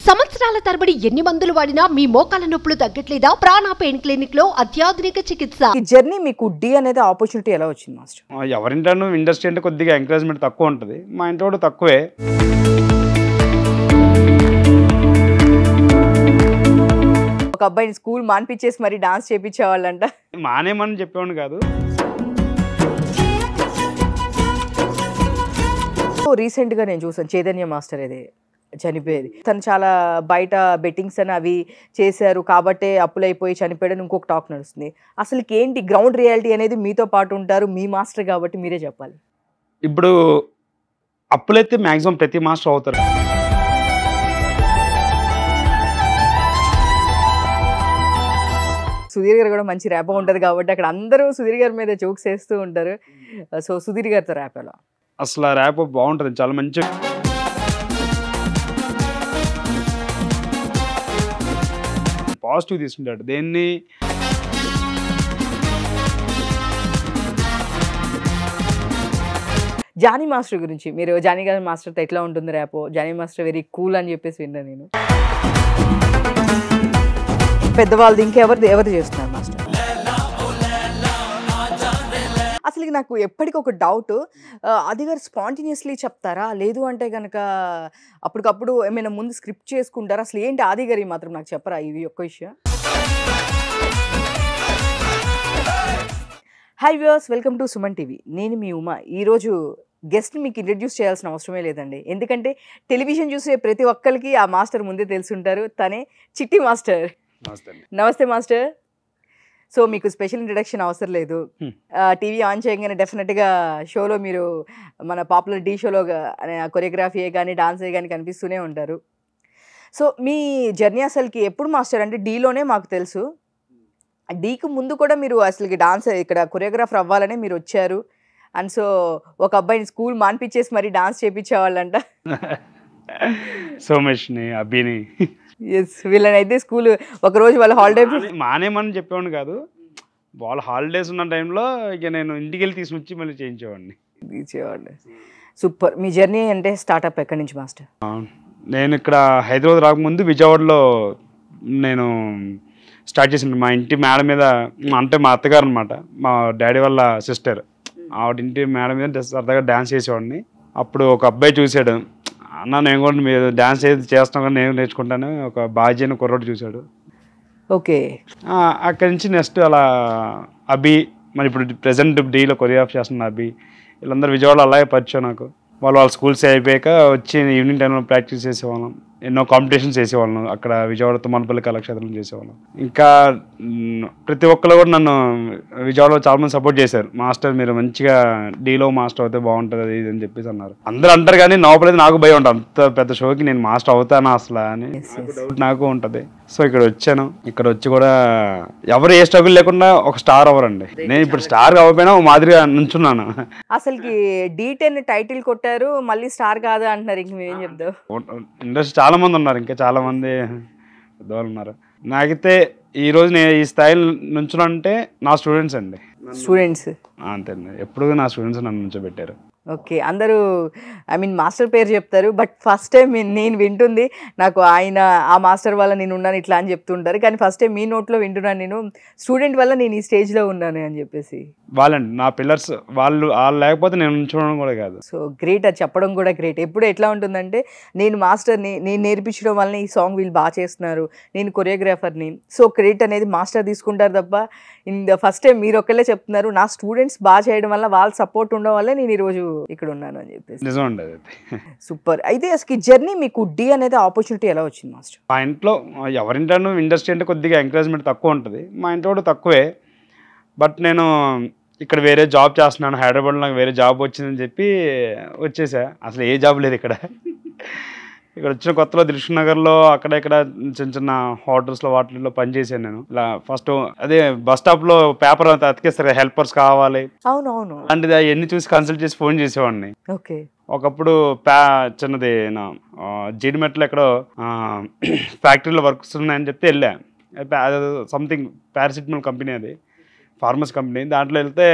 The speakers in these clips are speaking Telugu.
సంవత్సరాల తరబడి ఎన్ని మందులు వాడినా మీ మోకాల నొప్పులు తగ్గట్లేదా? ప్రాణ పెయిన్ క్లినిక్ లో అత్యాధునిక చికిత్స. ఈ జర్నీ మీకు డి అనేది ఆపర్చునిటీ ఎలా వచ్చింది మాస్టర్? ఎవరింటాను ఇండస్ట్రీ అంటే కొద్దిగా ఎంకరేజ్మెంట్ తక్కువ ఉంటుంది. మా ఇంట్లో కూడా తక్కువే. ఒక అబ్బాయిని స్కూల్ మాన్పించేసి మరి డాన్స్ చేపించేవాళ్ళంట. మానేమని చెప్పేవాడిని కాదు. రీసెంట్గా నేను చూసాను చైతన్య మాస్టర్ ఇది చనిపోయేది. తను చాలా బయట బెట్టింగ్స్ అని అవి చేశారు కాబట్టే అప్పులైపోయి చనిపోయాడని ఇంకొక టాక్ నడుస్తుంది. అసలు ఏంటి గ్రౌండ్ రియాలిటీ అనేది? మీతో పాటు ఉంటారు, మీ మాస్టర్ కాబట్టి మీరే చెప్పాలి. ఇప్పుడు అప్పులైతే మ్యాక్సిమం ప్రతి మాస్టర్ అవుతారు. సుధీర్ గారు కూడా మంచి ర్యాప్ ఉంటుంది కాబట్టి అక్కడ అందరూ సుధీర్ గారి మీద జోక్స్ వేస్తూ ఉంటారు. సో సుధీర్ గారితో ర్యాప్ ఎలా? అసలు ర్యాప్ బాగుంటుంది, చాలా మంచి పాజిటివ్ తీసుకుంటాడు దేన్ని. జానీ మాస్టర్ గురించి మీరు జానీ గారి మాస్టర్తో ఎట్లా ఉంటుంది rap? Jani master very cool అని చెప్పేసి విన్నాను నేను. పెద్దవాళ్ళది ఎవరు చేస్తున్నారు మాస్టర్? అసలు నాకు ఎప్పటికీ ఒక డౌట్, అది గారు స్పాంటేనియస్లీ చెప్తారా లేదు అంటే కనుక అప్పటికప్పుడు ఏమైనా ముందు స్క్రిప్ట్ చేసుకుంటారా? అసలు ఏంటి ఆది గారి మాత్రం నాకు చెప్పరా ఇవి ఒక్క విషయం? Hi viewers, welcome to Suman TV. నేను మీ ఉమా. ఈరోజు గెస్ట్ని మీకు ఇంట్రడ్యూస్ చేయాల్సిన అవసరమే లేదండి, ఎందుకంటే టెలివిజన్ చూసే ప్రతి ఒక్కరికి ఆ మాస్టర్ ముందే తెలుసుంటారు. తనే చిట్టి మాస్టర్. నమస్తే మాస్టర్. సో మీకు స్పెషల్ ఇంట్రడక్షన్ అవసరం లేదు. టీవీ ఆన్ చేయగానే డెఫినెట్గా షోలో మీరు మన పాపులర్ డి షోలో కొరియోగ్రఫీయే కానీ డాన్సే కానీ కనిపిస్తూనే ఉంటారు. సో మీ జర్నీ అసలుకి ఎప్పుడు మాస్టర్ అంటే డీలోనే మాకు తెలుసు. డీకి ముందు కూడా మీరు అసలుకి డాన్స్ ఇక్కడ కొరియోగ్రాఫర్ అవ్వాలనే మీరు వచ్చారు. అండ్ సో ఒక అబ్బాయిని స్కూల్ మాన్పించేసి మరి డాన్స్ చేయించేవాళ్ళంట. సోమేష్ని, అభిని. ఎస్, వీళ్ళనైతే స్కూల్ ఒకరోజు వాళ్ళ హాలిడే మానేమని చెప్పేవాడిని కాదు. వాళ్ళ హాలిడేస్ ఉన్న టైంలో ఇక నేను ఇంటికి వెళ్ళి తీసుకొచ్చి మళ్ళీ చేయించేవాడిని. సూపర్. మీ జర్నీ అంటే స్టార్ట్అప్ ఎక్కడి నుంచి మాస్టర్? నేను ఇక్కడ హైదరాబాద్ రాకముందు విజయవాడలో నేను స్టార్ట్ చేసింది. మా ఇంటి మేడ మీద, అంటే మా అత్తగారు అనమాట, మా డాడీ వాళ్ళ సిస్టర్, ఆవిడ ఇంటి మేడ మీద సరదాగా డ్యాన్స్ చేసేవాడిని. అప్పుడు ఒక అబ్బాయి చూశాడు, అన్న నేను కూడా మీరు డ్యాన్స్ ఏది చేస్తాం కానీ నేను నేర్చుకుంటాను, ఒక బాజీ అని కుర్రోడు చూశాడు. ఓకే, అక్కడి నుంచి నెక్స్ట్ అలా అభి, మరి ఇప్పుడు ప్రెసెంట్ డీలో కొరియోగ్రాఫ్ చేస్తున్న అభి, వీళ్ళందరూ విజయవాడలో అలాగే పరిచయం నాకు. వాళ్ళ స్కూల్స్ అయిపోయాక వచ్చి ఈవినింగ్ టైంలో ప్రాక్టీస్ చేసేవాళ్ళం. ఎన్నో కాంపిటీషన్స్ చేసేవాళ్ళం అక్కడ విజయవాడ తుమ్మలపల్లి కళాక్షేత్రం చేసేవాళ్ళం. ఇంకా ప్రతి ఒక్కరు కూడా నన్ను విజయవాడలో చాలా మంది సపోర్ట్ చేశారు. మాస్టర్ మీరు మంచిగా డీలో మాస్టర్ అవుతే బాగుంటుంది అది ఇది అని చెప్పేసి అన్నారు. అందరూ అంటారు కానీ లోపలైతే నాకు భయం ఉంటుంది, అంత పెద్ద షోకి నేను మాస్టర్ అవుతానా అసలు అని నాకు ఉంటుంది. సో ఇక్కడ వచ్చాను. ఇక్కడ వచ్చి కూడా ఎవరు ఏ స్ట్రగుల్ లేకుండా ఒక స్టార్ అవ్వరండి. నేను ఇప్పుడు స్టార్ అవ్వకపోయినా మాదిరిగా నుంచున్నాను. అసలుకి D10 టైటిల్ కొట్టారు, మళ్ళీ స్టార్ కాదా అంటున్నారు. ఇంక మేమేం చెప్తాం? ఇండస్ట్రీ చాలా మంది ఉన్నారు, ఇంకా చాలా మంది పెద్దవాళ్ళు ఉన్నారు. నాకైతే ఈ రోజు నేను ఈ స్థాయిలో నుంచునంటే నా స్టూడెంట్స్ అండి. స్టూడెంట్స్ అంతే అండి, ఎప్పుడు నా స్టూడెంట్స్ నన్ను నుంచోబెట్టారు. ఓకే, అందరూ మాస్టర్ పేరు చెప్తారు, బట్ ఫస్ట్ టైం నేను వింటుంది, నాకు ఆయన ఆ మాస్టర్ వల్ల నేను ఉన్నాను ఇట్లా అని చెప్తుంటారు, కానీ ఫస్ట్ టైం మీ నోట్లో వింటున్నాను నేను స్టూడెంట్ వల్ల నేను ఈ స్టేజ్లో ఉన్నాను అని చెప్పేసి. వాళ్ళండి నా పిల్లర్స్, వాళ్ళు లేకపోతే నేను ఉంచడం కూడా కాదు. సో గ్రేట్, అది చెప్పడం కూడా గ్రేట్. ఎప్పుడు ఎట్లా ఉంటుందంటే నేను మాస్టర్ని, నేను నేర్పించడం వల్ల ఈ సాంగ్ వీళ్ళు బాగా చేస్తున్నారు, నేను కొరియోగ్రాఫర్ని, సో క్రెడిట్ అనేది మాస్టర్ తీసుకుంటారు తప్ప ఫస్ట్ టైం మీరు ఒక్కళ్ళే చెప్తున్నారు నా స్టూడెంట్స్ బాగా చేయడం వల్ల, వాళ్ళ సపోర్ట్ ఉండడం వల్ల నేను ఈరోజు ఇక్కడ ఉన్నాను అని చెప్పేసి. నిజం అండి. సూపర్. అయితే అసలు జర్నీ మీకు డి అనేది ఆపర్చునిటీ ఎలా వచ్చింది మాస్టర్? మా ఇంట్లో ఎవరింటాను ఇండస్ట్రీ అంటే కొద్దిగా ఎంకరేజ్మెంట్ తక్కువ ఉంటుంది. మా ఇంట్లో కూడా తక్కువే. బట్ నేను ఇక్కడ వేరే జాబ్ చేస్తున్నాను, హైదరాబాద్లో నాకు వేరే జాబ్ వచ్చిందని చెప్పి వచ్చేసా. అసలు ఏ జాబ్ లేదు ఇక్కడ. ఇక్కడ వచ్చిన కొత్తలో దిల్షుక్ నగర్లో అక్కడ ఇక్కడ చిన్న చిన్న హోటల్స్లో వాటిల్లో పనిచేసాను నేను. ఇలా ఫస్ట్ అదే బస్ స్టాప్లో పేపర్ అంతా అతికేస్తారు, హెల్పర్స్ కావాలి, అవునవును, అలాంటిది అవన్నీ చూసి కన్సల్ట్ చేసి ఫోన్ చేసేవాడిని. ఓకే, ఒకప్పుడు చిన్నది జీడిమెట్లో ఎక్కడో ఫ్యాక్టరీలో వర్క్స్ ఉన్నాయని చెప్తే వెళ్ళా. సంథింగ్ పారాసిటమాల్ కంపెనీ అది. Pharmacy company. దాంట్లో వెళ్తే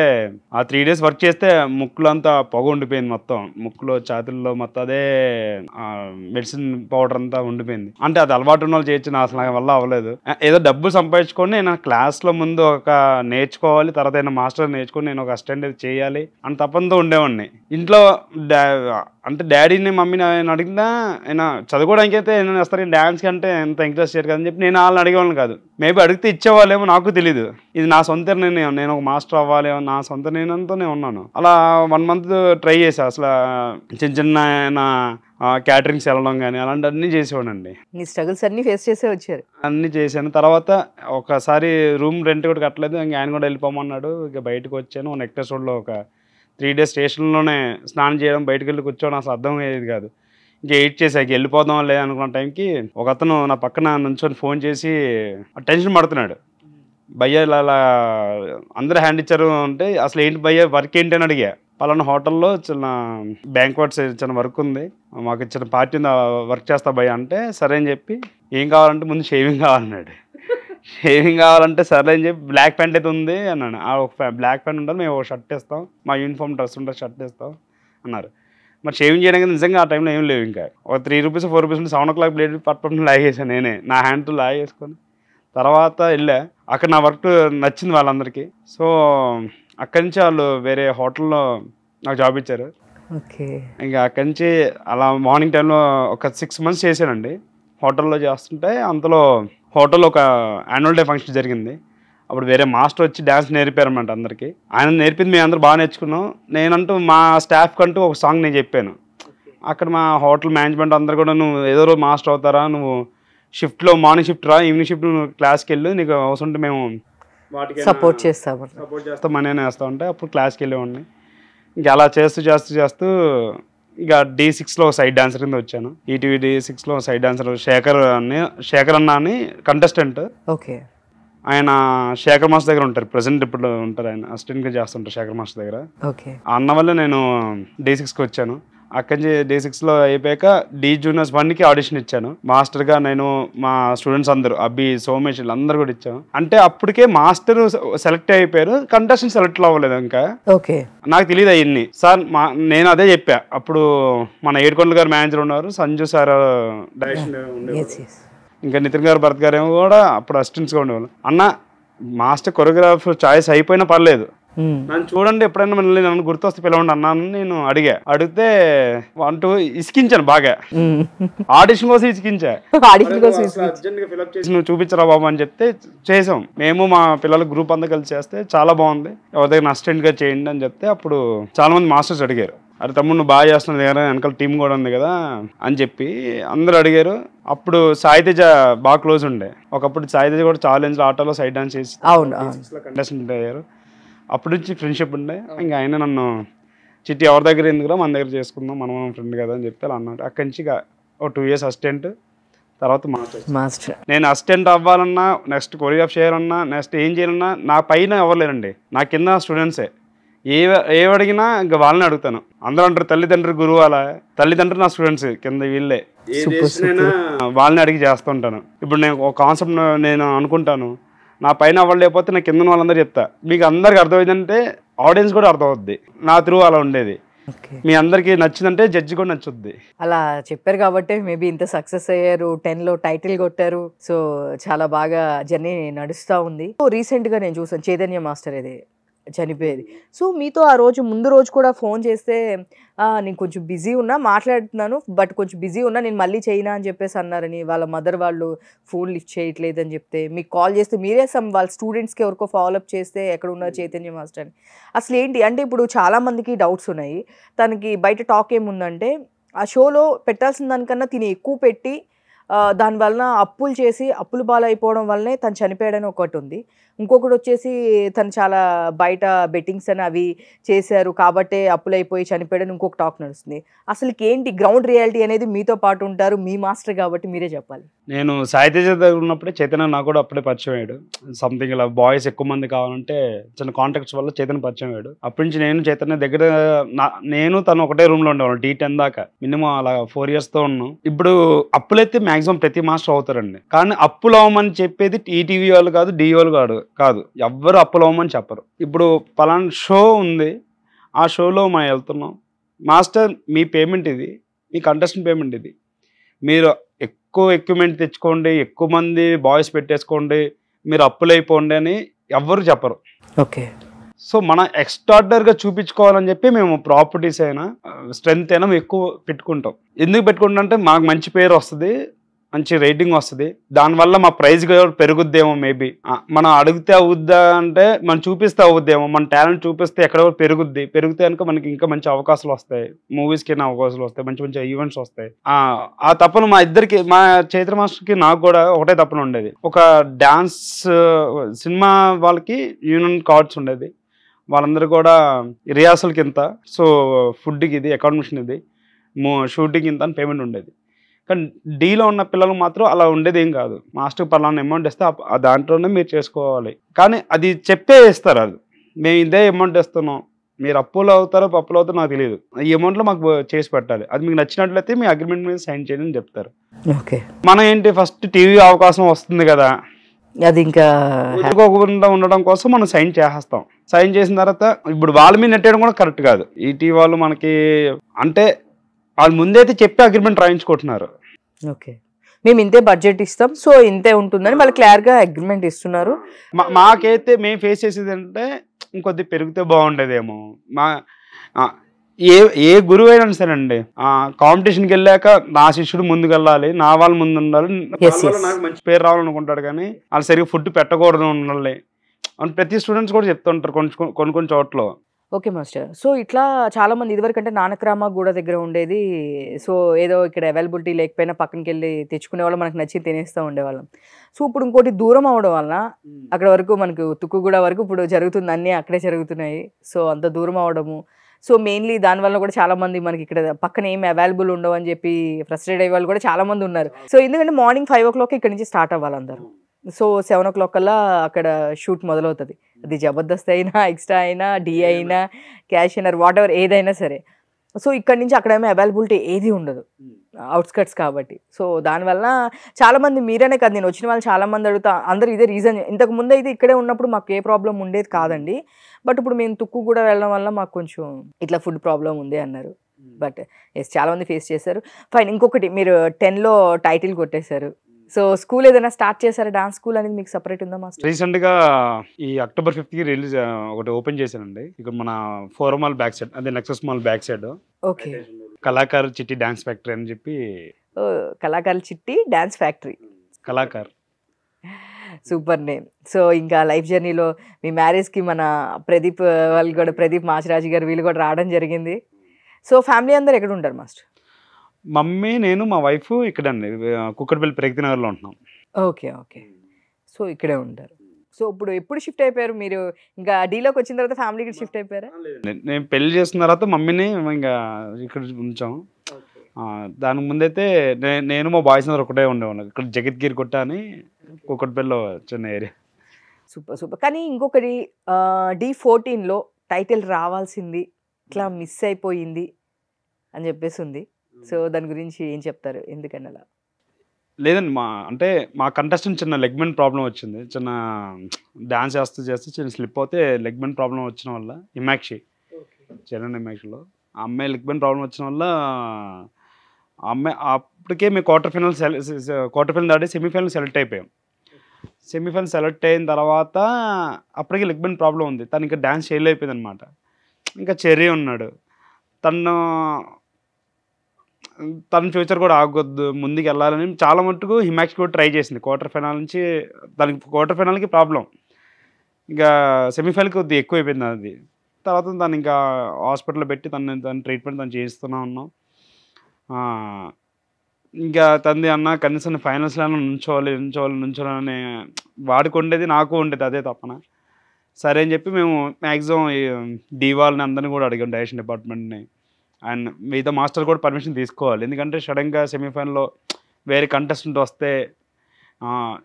ఆ 3 days వర్క్ చేస్తే ముక్కులో అంతా పొగ ఉండిపోయింది, మొత్తం ముక్కులో ఛాతీల్లో మొత్తం అదే మెడిసిన్ పౌడర్ అంతా ఉండిపోయింది. అంటే అది అలవాటు ఉన్న వాళ్ళు చేయొచ్చు, నా అసలు నా వల్ల అవ్వలేదు. ఏదో డబ్బులు సంపాదించుకొని నేను క్లాస్లో ముందు ఒక నేర్చుకోవాలి, తర్వాత అయినా మాస్టర్ నేర్చుకొని నేను ఒక అసిస్టెంట్ చేయాలి అని తప్పంతో ఉండేవాడిని. ఇంట్లో అంటే డాడీని మమ్మీని ఆయన అడిగినా ఆయన చదువుకోవడానికి అయితే ఏమైనా వేస్తారు, డ్యాన్స్కి అంటే ఎంత ఎంకరేజ్ చేయరు కదని చెప్పి నేను వాళ్ళని అడిగేవాళ్ళని కాదు. మేబీ అడిగితే ఇచ్చేవాళ్ళేమో నాకు తెలియదు. ఇది నా సొంత నిర్ణయం, నేను ఒక మాస్టర్ అవ్వాలి నా సొంత నిర్ణయంతోనే ఉన్నాను. అలా 1 month ట్రై చేసా. అసలు చిన్న చిన్న క్యాటరింగ్స్ వెళ్ళడం కానీ అలాంటి అన్నీ చేసేవాడండి. మీ స్ట్రగుల్స్ అన్నీ ఫేస్ చేసే వచ్చారు. అన్నీ చేశాను. తర్వాత ఒకసారి రూమ్ రెంట్ కూడా కట్టలేదు, ఇంక ఆయన కూడా వెళ్ళిపోమన్నాడు. ఇక బయటకు వచ్చాను. నెక్లెస్ రోడ్లో ఒక 3 days స్టేషన్లోనే స్నానం చేయడం, బయటకు వెళ్ళి కూర్చోవడం అసలు అర్థం అయ్యేది కాదు. ఇంకా 8 చేసాక వెళ్ళిపోదాం లేదు అనుకున్న టైంకి ఒక అతను నా పక్కన నుంచొని ఫోన్ చేసి టెన్షన్ పడుతున్నాడు. భయ్య ఇలా అందరూ హ్యాండ్ ఇచ్చారు అంటే అసలు ఏంటి భయ్య వర్క్ ఏంటి అని అడిగా. పలానా హోటల్లో చిన్న బ్యాంక్వెట్స్ చిన్న వర్క్ ఉంది, మాకు చిన్న పార్టీ ఉంది, వర్క్ చేస్తా భయ్య అంటే సరే అని చెప్పి ఏం కావాలంటే ముందు షేవింగ్ కావాలన్నాడు. షేవింగ్ కావాలంటే సరే అని చెప్పి బ్లాక్ ప్యాంట్ అయితే ఉంది అన్నాడు. ఒక బ్లాక్ ప్యాంట్ ఉంటుంది, మేము ఒక షర్ట్ ఇస్తాం, మా యూనిఫామ్ డ్రెస్ ఉంటుంది షర్ట్ ఇస్తాం అన్నారు. మరి షేవింగ్ చేయడానికి నిజంగా ఆ టైంలో ఏం లేవు. ఇంకా ఒక 3 rupees 4 rupees 7 o'clock బ్లేడ్ పట్టుకుని లాగేసాను నేనే, నా హ్యాండ్తో లాగేసుకొని. తర్వాత వెళ్ళా, అక్కడ నా వర్క్ నచ్చింది వాళ్ళందరికీ. సో అక్కడి నుంచి వాళ్ళు వేరే హోటల్లో నాకు జాబ్ ఇచ్చారు. ఓకే. ఇంకా అక్కడి నుంచి అలా మార్నింగ్ టైంలో ఒక 6 months చేశానండి హోటల్లో చేస్తుంటే. అంతలో హోటల్లో ఒక యాన్యువల్ డే ఫంక్షన్ జరిగింది. అప్పుడు వేరే మాస్టర్ వచ్చి డ్యాన్స్ నేర్పారన్నమాట అందరికీ. ఆయన నేర్పింది మేము అందరూ బాగా నేర్చుకున్నాం. నేనంటూ మా స్టాఫ్కి అంటూ ఒక సాంగ్ నేను చెప్పాను. అక్కడ మా హోటల్ మేనేజ్మెంట్ అందరు కూడా నువ్వు ఏదో రోజు మాస్టర్ అవుతారా, నువ్వు షిఫ్ట్లో మార్నింగ్ షిఫ్ట్ రా, ఈవినింగ్ షిఫ్ట్ నువ్వు క్లాస్కి వెళ్ళు, నీకు అవసరం ఉంటే మేము వాటికి సపోర్ట్ చేస్తాం మనీ అయినా వేస్తా ఉంటే అప్పుడు క్లాస్కి వెళ్ళేవాడిని. ఇంకా అలా చేస్తూ ఇక D6లో సైడ్ డాన్సర్ కింద వచ్చాను. ఈటీవీ D6లో సైడ్ డాన్సర్ శేఖర్ అన్న అని కంటెస్టెంట్. ఓకే. ఆయన శేఖర్ మాస్టర్ దగ్గర ఉంటారు, ప్రెసెంట్ ఇప్పుడు ఉంటారు, ఆయన అసిస్టెంట్గా చేస్తుంటారు శేఖర్ మాస్టర్ దగ్గర. ఓకే. అన్న వల్ల నేను D6కి వచ్చాను. అక్కడి నుంచి D6లో అయిపోయాక D Juniors 1కి ఆడిషన్ ఇచ్చాను మాస్టర్గా. నేను మా స్టూడెంట్స్ అందరూ అబ్బి సోమేష్ వీళ్ళందరూ కూడా ఇచ్చాను. అంటే అప్పటికే మాస్టర్ సెలెక్ట్ అయిపోయారు, కంటెస్టెంట్ సెలెక్ట్ అవ్వలేదు ఇంకా. ఓకే. నాకు తెలియదు అవన్నీ సార్. నేను అదే చెప్పా. అప్పుడు మన ఏడుకొండల గారు మేనేజర్ ఉన్నారు, సంజు సార్ డైరెక్షన్ ఉండేవారు, ఇంకా నితిన్ గారు భరత్ గారు ఏమో కూడా అప్పుడు అసిస్టెంట్స్గా ఉండేవాళ్ళు. అన్న మాస్టర్ కొరియోగ్రాఫర్ చాయిస్ అయిపోయినా పర్లేదు, నన్ను చూడండి ఎప్పుడైనా మళ్ళీ నన్ను గుర్తొస్తే పిలవండి అన్నాను. నేను అడిగితే 1-2 ఇసికించాను బాగా, ఆడిషన్ కోసం ఇసికించా. అర్జెంట్గా ఫిల్అప్ చేసి నువ్వు చూపించరా బాబు అని చెప్తే చేసాం. మేము మా పిల్లల గ్రూప్ అంతా కలిసి చేస్తే చాలా బాగుంది, ఎవరి దగ్గర అసిస్టెంట్గా చేయండి అని చెప్తే అప్పుడు చాలా మంది మాస్టర్స్ అడిగారు, అరే తమ్ముడు నువ్వు బాగా చేస్తున్నావు దగ్గర వెనకాల టీం కూడా ఉంది కదా అని చెప్పి అందరూ అడిగారు. అప్పుడు సాయితేజ బాగా క్లోజ్ ఉండే. ఒకప్పుడు సాయితేజ కూడా ఛాలెంజ్ ఆటోలో సైడ్ డాన్స్ చేసి కంటెస్టెంట్ అయ్యారు. అప్పటి నుంచి ఫ్రెండ్షిప్ ఉండే. ఇంకా ఆయన నన్ను చిట్టి ఎవరి దగ్గర ఎందుకురా మన దగ్గర చేసుకుందాం, మనం ఫ్రెండ్ కదా అని చెప్తే అలా అన్నాడు. అక్కడి నుంచి ఒక 2 years అసిస్టెంట్, తర్వాత మాస్టర్. నేను అసిస్టెంట్ అవ్వాలన్నా, నెక్స్ట్ కొరియోగ్రాఫ్ చేయాలన్నా, నెక్స్ట్ ఏం చేయాలన్నా నా పైన ఎవరు లేరండి, నా కింద స్టూడెంట్సే. ఏ అడిగినా ఇంకా వాళ్ళని అడుగుతాను. అందరూ అంటారు తల్లిదండ్రులు గురువు, అలా తల్లిదండ్రులు నా స్టూడెంట్స్ కింద వీళ్ళే. ఏదైనా వాళ్ళని అడిగి చేస్తుంటాను. ఇప్పుడు నేను ఒక కాన్సెప్ట్ నేను అనుకుంటాను, నా పైన అవ్వడం లేకపోతే నా కింద వాళ్ళందరూ చెప్తా, మీకు అందరికి అర్థమైందంటే ఆడియన్స్ కూడా అర్థమవుద్ది. నా త్రూ అలా ఉండేది. మీ అందరికి నచ్చిందంటే జడ్జి కూడా నచ్చుద్ది. అలా చెప్పారు కాబట్టి మేబీ ఇంత సక్సెస్ అయ్యారు, 10లో టైటిల్ కొట్టారు. సో చాలా బాగా జర్నీ నడుస్తూ ఉంది. రీసెంట్గా నేను చూసాను చైతన్య మాస్టర్ ఇది చనిపోయేది. సో మీతో ఆ రోజు ముందు రోజు కూడా ఫోన్ చేస్తే నేను కొంచెం బిజీ ఉన్నా, మాట్లాడుతున్నాను బట్ కొంచెం బిజీ ఉన్నా, నేను మళ్ళీ చేయనా అని చెప్పేసి అన్నారని, వాళ్ళ మదర్ వాళ్ళు ఫోన్ లిఫ్ట్ చేయట్లేదని చెప్తే మీకు కాల్ చేస్తే మీరే వాళ్ళ స్టూడెంట్స్కి ఎవరికో ఫాలోఅప్ చేస్తే ఎక్కడ ఉన్నారు చైతన్య మాస్టర్ అని. అసలు ఏంటి అంటే ఇప్పుడు చాలామందికి డౌట్స్ ఉన్నాయి. తనకి బయట టాక్ ఏముందంటే ఆ షోలో పెట్టాల్సిన దానికన్నా తిని ఎక్కువ పెట్టి దానివలన అప్పులు చేసి అప్పులు పాలైపోవడం వల్లనే తను చనిపోయాడని ఒకటి ఉంది. ఇంకొకటి వచ్చేసి తను చాలా బయట బెట్టింగ్స్ అని అవి చేశారు కాబట్టే అప్పులైపోయి చనిపోయాడని ఇంకొక టాక్ నడుస్తుంది. అసలుకి ఏంటి గ్రౌండ్ రియాలిటీ అనేది మీతో పాటు ఉంటారు, మీ మాస్టర్ కాబట్టి మీరే చెప్పాలి. నేను సాయితేజ దగ్గర ఉన్నప్పుడే చైతన్య నాకు కూడా అప్పుడే పరిచయం అయ్యాడు. సంథింగ్ ఇలా బాయ్స్ ఎక్కువ మంది కావాలంటే చిన్న కాంటాక్ట్స్ వల్ల చైతన్య పరిచయం అయ్యాడు. అప్పటి నుంచి నేను చైతన్య దగ్గర నేను తను ఒకటే రూమ్లో ఉండేవాళ్ళం D10 దాకా, మినిమం అలా 4 yearsతో ఉన్నాం. ఇప్పుడు అప్పులైతే మ్యాక్సిమం ప్రతి మాస్టర్ అవుతారండి. కానీ అప్పులు అవ్వమని చెప్పేది ఈటీవీ వాళ్ళు కాదు, డి వాళ్ళు కాదు ఎవ్వరు అప్పులు అవ్వమని చెప్పరు. ఇప్పుడు పలానా షో ఉంది, ఆ షోలో మనం వెళ్తున్నాం, మాస్టర్ మీ పేమెంట్ ఇది, మీ కంటెస్టెంట్ పేమెంట్ ఇది, మీరు ఎక్కువ ఎక్విప్మెంట్ తెచ్చుకోండి, ఎక్కువ మంది బాయ్స్ పెట్టేసుకోండి, మీరు అప్పులు అయిపోండి అని ఎవ్వరు చెప్పరు. ఓకే. సో మనం ఎక్స్ట్రాడనరీగా చూపించుకోవాలని చెప్పి మేము ప్రాపర్టీస్ అయినా స్ట్రెంత్ అయినా మేము ఎక్కువ పెట్టుకుంటాం. ఎందుకు పెట్టుకుంటాం అంటే మాకు మంచి పేరు వస్తుంది, మంచి రేటింగ్ వస్తుంది, దానివల్ల మా ప్రైజ్ పెరుగుద్దేమో. మేబీ మనం అడిగితే అవుద్దా అంటే మనం చూపిస్తే అవుద్దేమో, మన టాలెంట్ చూపిస్తే ఎక్కడో పెరిగితే కనుక మనకి ఇంకా మంచి అవకాశాలు వస్తాయి, మూవీస్కి అవకాశాలు వస్తాయి, మంచి మంచి ఈవెంట్స్ వస్తాయి. ఆ తపన మా ఇద్దరికి, మా చైత్ర మాస్టర్కి నాకు కూడా ఒకటే తపన ఉండేది. ఒక డాన్స్ సినిమా వాళ్ళకి యూనియన్ కార్డ్స్ ఉండేది, వాళ్ళందరూ కూడా రిహార్సల్కి ఇంత, సో ఫుడ్కి ఇది, అకామిడేషన్ ఇది, షూటింగ్ ఇంత అని పేమెంట్ ఉండేది. కానీ డీలో ఉన్న పిల్లలు మాత్రం అలా ఉండేది ఏం కాదు. మాస్టర్ పలానా అమౌంట్ ఇస్తే ఆ దాంట్లోనే మీరు చేసుకోవాలి, కానీ అది చెప్పే ఇస్తారు. అది మేము ఇదే అమౌంట్ ఇస్తున్నాం, మీరు అప్పులు అవుతారో పప్పులు అవుతారో నాకు తెలియదు, ఈ అమౌంట్లో మాకు చేసి పెట్టాలి, అది మీకు నచ్చినట్లయితే మీ అగ్రిమెంట్ మీద సైన్ చేయండి అని చెప్తారు. ఓకే. మనం ఏంటి ఫస్ట్ టీవీ అవకాశం వస్తుంది కదా, అది ఇంకా ఎదుర్కోకుండా ఉండడం కోసం మనం సైన్ చేసేస్తాం. సైన్ చేసిన తర్వాత ఇప్పుడు వాళ్ళ మీద నెట్టేయడం కూడా కరెక్ట్ కాదు. ఈటీవీ వాళ్ళు మనకి అంటే వాళ్ళు ముందైతే చెప్పి అగ్రిమెంట్ రాయించుకుంటున్నారు. ఓకే, మేము ఇంతే బడ్జెట్ ఇస్తాం, సో ఇంతే ఉంటుందని వాళ్ళు క్లియర్గా అగ్రిమెంట్ ఇస్తున్నారు. మాకైతే మేము ఫేస్ చేసేది అంటే ఇంకొద్ది పెరిగితే బాగుండేదేమో. ఏ గురువు అయినా సరేనండి, కాంపిటీషన్కి వెళ్ళాక నా శిష్యుడు ముందుకు వెళ్ళాలి, నా వాళ్ళు ముందు ఉండాలి, నాకు మంచి పేరు రావాలనుకుంటాడు, కానీ వాళ్ళు సరిగ్గా ఫుడ్ పెట్టకూడదు ఉండాలి అని ప్రతి స్టూడెంట్స్ కూడా చెప్తుంటారు కొన్ని చోట్ల. ఓకే మాస్టర్, సో ఇట్లా చాలామంది ఇదివరకు అంటే నానక్రామ గూడ దగ్గర ఉండేది, సో ఏదో ఇక్కడ అవైలబిలిటీ లేకపోయినా పక్కనకి వెళ్ళి తెచ్చుకునే వాళ్ళు, మనకు నచ్చి తినేస్తూ ఉండేవాళ్ళం. సో ఇప్పుడు ఇంకోటి దూరం అవడం వలన అక్కడ వరకు మనకు తుక్కుగూడ వరకు ఇప్పుడు జరుగుతుంది, అన్నీ అక్కడే జరుగుతున్నాయి. సో అంత దూరం అవడము, సో మెయిన్లీ దానివల్ల కూడా చాలామంది మనకి ఇక్కడ పక్కన ఏమి అవైలబుల్ ఉండవు అని చెప్పి ఫ్రస్ట్రేట్ అయ్యే వాళ్ళు కూడా చాలామంది ఉన్నారు. సో ఎందుకంటే మార్నింగ్ 5 o'clock ఇక్కడ నుంచి స్టార్ట్ అవ్వాలి అందరూ, సో 7 o'clock కల్లా అక్కడ షూట్ మొదలవుతుంది. అది జబర్దస్త్ అయినా, ఎక్స్ట్రా అయినా, డి అయినా, క్యాష్ అయినా, వాట్ ఎవర్ ఏదైనా సరే. సో ఇక్కడ నుంచి అక్కడ ఏమో అవైలబిలిటీ ఏది ఉండదు, అవుట్స్కట్స్ కాబట్టి. సో దానివల్ల చాలామంది, మీరనే కాదు, నేను వచ్చిన వాళ్ళు చాలామంది అడుగుతా, అందరూ ఇదే రీజన్. ఇంతకు ముందు అయితే ఇక్కడే ఉన్నప్పుడు మాకు ఏ ప్రాబ్లం ఉండేది కాదండి, బట్ ఇప్పుడు మేము తుక్కు కూడా వెళ్ళడం వల్ల మాకు కొంచెం ఇట్లా ఫుడ్ ప్రాబ్లం ఉంది అన్నారు. బట్ ఎస్, చాలామంది ఫేస్ చేశారు. ఫైన్. ఇంకొకటి, మీరు 10లో టైటిల్ కొట్టేశారు, సో స్కూల్ ఏదైనా స్టార్ట్ చేశారా? డాన్స్ స్కూల్ అనేది మీకు సపరేట్ ఉందా మాస్టర్? రీసెంట్ గా ఈ October 5th రిలీజ్ ఒకటి ఓపెన్ చేశానండి, ఇక్కడ మన ఫోరం మాల్ బ్యాక్ సైడ్, అదే Nexus mall back side. Okay. Kalakar చిట్టి డాన్స్ ఫ్యాక్టరీ అని చెప్పి. కళాకార్ చిట్టి dance factory, Kalakar, super name. So ఇంకా లైఫ్ జర్నీలో మీ మ్యారేజ్కి మన ప్రదీప్ వాళ్ళు కూడా, ప్రదీప్ మాచిరాజు గారు వీళ్ళు కూడా రావడం జరిగింది. సో ఫ్యామిలీ అందరు ఎక్కడ ఉంటారు మాస్టర్? మమ్మీ, నేను, మా వైఫ్ ఇక్కడండి కుక్కడపల్లి ప్రగతి నగర్లో ఉంటున్నాం. ఓకే ఓకే, సో ఇక్కడే ఉంటారు. సో ఇప్పుడు ఎప్పుడు షిఫ్ట్ అయిపోయారు మీరు? ఇంకా డీలోకి వచ్చిన తర్వాత ఫ్యామిలీకి షిఫ్ట్ అయిపోయారా? నేను పెళ్లి చేసిన తర్వాత మమ్మీని ఇంకా ఇక్కడ ఉంచాం. దానికి ముందైతే నేను మా బాయ్స్ అందరూ ఒకటే ఉండేవాళ్ళం. ఇక్కడ జగద్గిరి కొట్ట అని కుక్కడపల్లిలో చిన్న ఏరియా. Super super. కానీ ఇంకొకటి, D14లో టైటిల్ రావాల్సింది ఇట్లా మిస్ అయిపోయింది అని చెప్పేసి ఉంది. సో దాని గురించి ఏం చెప్తారు, ఎందుకని అలా? లేదండి, మా కంటెస్టెంట్ చిన్న లెగ్మెంట్ ప్రాబ్లం వచ్చింది. చిన్న డాన్స్ చేస్తూ చిన్న స్లిప్ అవుతే లెగ్మెంట్ ప్రాబ్లం వచ్చిన వల్ల, హిమాక్షి, చరణ్ హిమాక్షిలో ఆ అమ్మాయి లెగ్మెంట్ ప్రాబ్లం వచ్చిన వల్ల ఆ అమ్మాయి అప్పటికే మేము క్వార్టర్ ఫైనల్ దాటి సెమీఫైనల్ సెలెక్ట్ అయిపోయాం. సెమీఫైనల్ సెలెక్ట్ అయిన తర్వాత అప్పటికే లెగ్మెంట్ ప్రాబ్లం ఉంది, తను ఇంకా డాన్స్ చేయలేకపోయింది అనమాట. ఇంకా చెర్రీ ఉన్నాడు, తన ఫ్యూచర్ కూడా ఆగొద్దు, ముందుకు వెళ్ళాలని చాలా మట్టుకు హిమాక్షి కూడా ట్రై చేసింది. క్వార్టర్ ఫైనల్ నుంచి దానికి క్వార్టర్ ఫైనల్కి ప్రాబ్లం, ఇంకా సెమీఫైనల్కి కొద్దిగా ఎక్కువ అయిపోయింది అది. తర్వాత తను ఇంకా హాస్పిటల్లో పెట్టి తన ట్రీట్మెంట్ తను చేస్తూనే ఉన్నాం. ఇంకా తంది అన్న కనీసం ఫైనల్స్లో నుంచోవాలని వాడికి ఉండేది, నాకు ఉండేది అదే తప్పన. సరే అని చెప్పి మేము మ్యాక్సిమం డీవాల్ని అందరినీ కూడా అడిగాం, డైరెక్షన్ డిపార్ట్మెంట్ని, అండ్ మిగతా మాస్టర్ కూడా పర్మిషన్ తీసుకోవాలి. ఎందుకంటే సడన్గా సెమీఫైనల్లో వేరే కంటెస్టెంట్ వస్తే